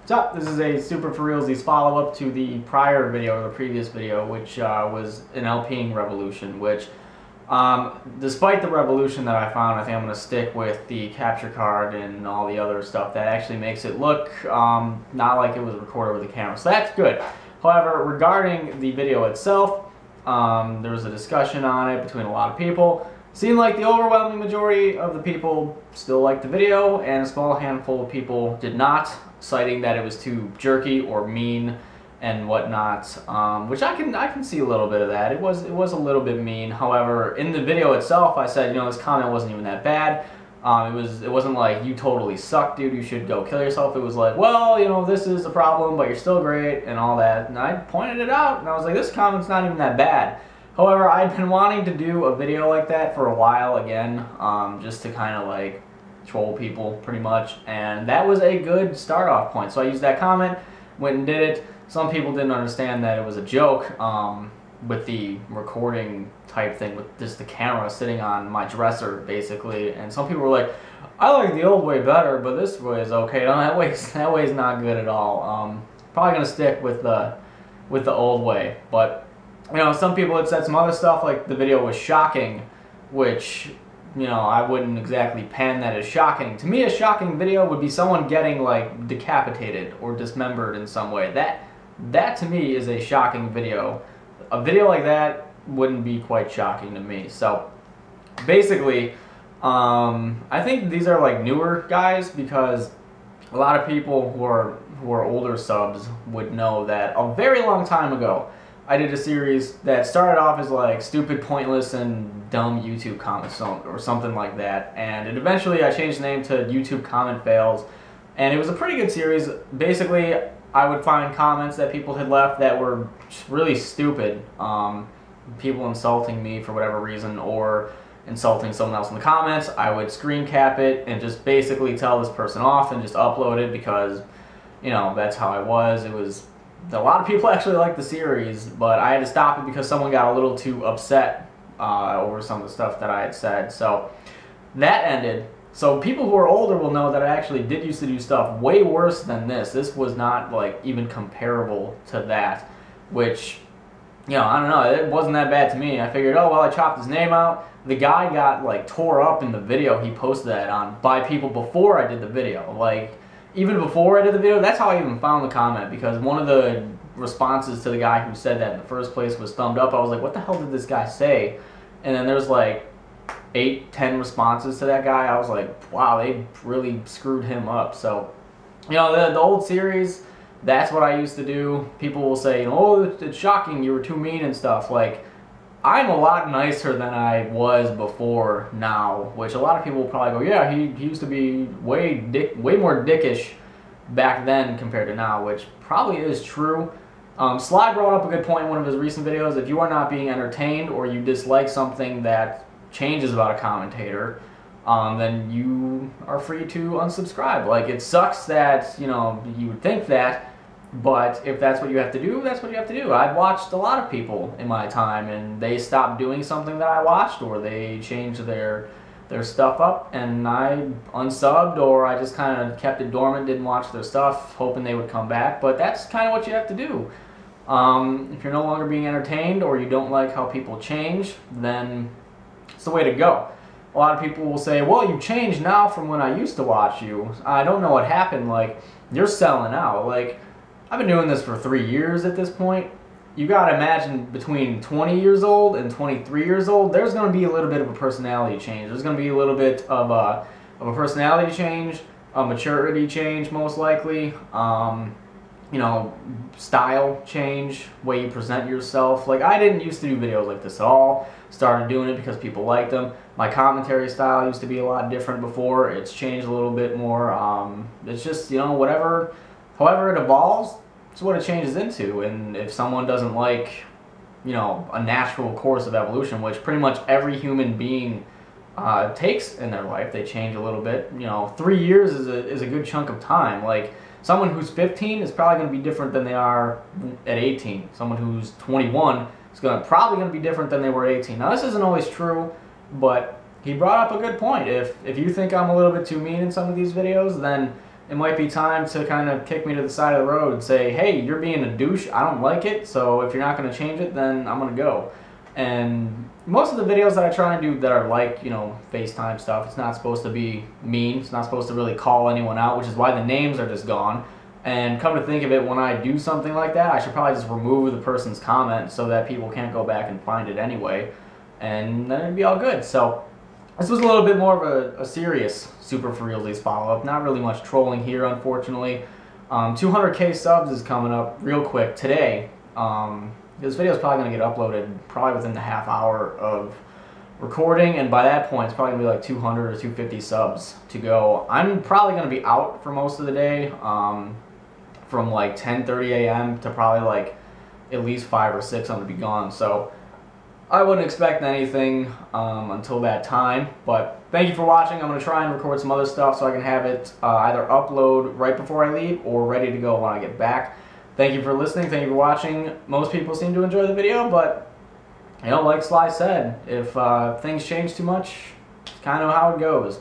So, this is a Super for Realsies follow-up to the prior video, or the previous video, which was an LPing revolution, which, despite the revolution that I found, I think I'm going to stick with the capture card and all the other stuff that actually makes it look not like it was recorded with a camera. So that's good. However, regarding the video itself, there was a discussion on it between a lot of people. Seemed like the overwhelming majority of the people still liked the video, and a small handful of people did not, citing that it was too jerky or mean and whatnot, which I can see a little bit of that. It was a little bit mean. However, in the video itself, I said, you know, this comment wasn't even that bad. It wasn't like, you totally suck, dude, you should go kill yourself. It was like, well, you know, this is a problem, but you're still great and all that. And I pointed it out, and I was like, this comment's not even that bad. However, I'd been wanting to do a video like that for a while again, just to kind of like troll people pretty much, and that was a good start off point. So I used that comment, went and did it. Some people didn't understand that it was a joke with the recording type thing, with just the camera sitting on my dresser basically, and some people were like, I like the old way better, but this way is okay. No, that way's not good at all. Probably gonna stick with the old way, but you know, some people had said some other stuff, like the video was shocking, which, you know, I wouldn't exactly pan that as shocking. To me, a shocking video would be someone getting, like, decapitated or dismembered in some way. That to me is a shocking video. A video like that wouldn't be quite shocking to me. So, basically, I think these are, like, newer guys, because a lot of people who are older subs would know that a very long time ago, I did a series that started off as like stupid, pointless, and dumb YouTube comments or something like that, and it eventually I changed the name to YouTube Comment Fails, and it was a pretty good series. Basically, I would find comments that people had left that were really stupid, people insulting me for whatever reason or insulting someone else in the comments. I would screen cap it and just basically tell this person off and just upload it, because, you know, that's how I was. It was a lot of people actually liked the series, but I had to stop it because someone got a little too upset over some of the stuff that I had said. So that ended. So people who are older will know that I actually did used to do stuff way worse than this. This was not like even comparable to that, which, you know, I don't know, it wasn't that bad to me. I figured, oh well, I chopped his name out. The guy got like tore up in the video he posted that on by people before I did the video. Like, even before I did the video, that's how I even found the comment, because one of the responses to the guy who said that in the first place was thumbed up. I was like, what the hell did this guy say? And then there's like 8-10 responses to that guy. I was like, wow, they really screwed him up. So, you know, the old series, that's what I used to do. People will say, oh, it's shocking, you were too mean and stuff. Like, I'm a lot nicer than I was before now, which a lot of people will probably go, yeah, he used to be way more dickish back then compared to now, which probably is true. Sly brought up a good point in one of his recent videos. If you are not being entertained, or you dislike something that changes about a commentator, then you are free to unsubscribe. Like, it sucks that, you know, you would think that, but if that's what you have to do, that's what you have to do. I've watched a lot of people in my time, and they stopped doing something that I watched, or they changed their stuff up, and I unsubbed, or I just kind of kept it dormant, didn't watch their stuff, hoping they would come back. But that's kind of what you have to do. If you're no longer being entertained, or you don't like how people change, then it's the way to go. A lot of people will say, well, you changed now from when I used to watch you. I don't know what happened. Like, you're selling out. Like, I've been doing this for 3 years at this point. You gotta imagine, between 20 years old and 23 years old, there's gonna be a little bit of a personality change. There's gonna be a little bit of a personality change, a maturity change, most likely. You know, style change, way you present yourself. Like, I didn't used to do videos like this at all. Started doing it because people liked them. My commentary style used to be a lot different before. It's changed a little bit more. It's just, you know, however it evolves, it's what it changes into. And if someone doesn't like, you know, a natural course of evolution, which pretty much every human being takes in their life, they change a little bit. You know, 3 years is a good chunk of time. Like, someone who's 15 is probably going to be different than they are at 18. Someone who's 21 is probably going to be different than they were at 18. Now, this isn't always true, but he brought up a good point. If you think I'm a little bit too mean in some of these videos, then it might be time to kind of kick me to the side of the road and say, hey, you're being a douche, I don't like it, so if you're not going to change it, then I'm going to go. And most of the videos that I try and do that are like, you know, FaceTime stuff, it's not supposed to be mean, it's not supposed to really call anyone out, which is why the names are just gone. And come to think of it, when I do something like that, I should probably just remove the person's comment so that people can't go back and find it anyway, and then it'd be all good. So this was a little bit more of a serious Super for Realsies follow-up. Not really much trolling here, unfortunately. 200K subs is coming up real quick today. This video is probably going to get uploaded probably within the half hour of recording, and by that point it's probably going to be like 200 or 250 subs to go. I'm probably going to be out for most of the day, from like 10:30 a.m. to probably like at least 5 or 6 I'm going to be gone. So I wouldn't expect anything until that time, but thank you for watching. I'm going to try and record some other stuff so I can have it either upload right before I leave or ready to go when I get back. Thank you for listening. Thank you for watching. Most people seem to enjoy the video, but, you know, like Sly said, if things change too much, it's kind of how it goes.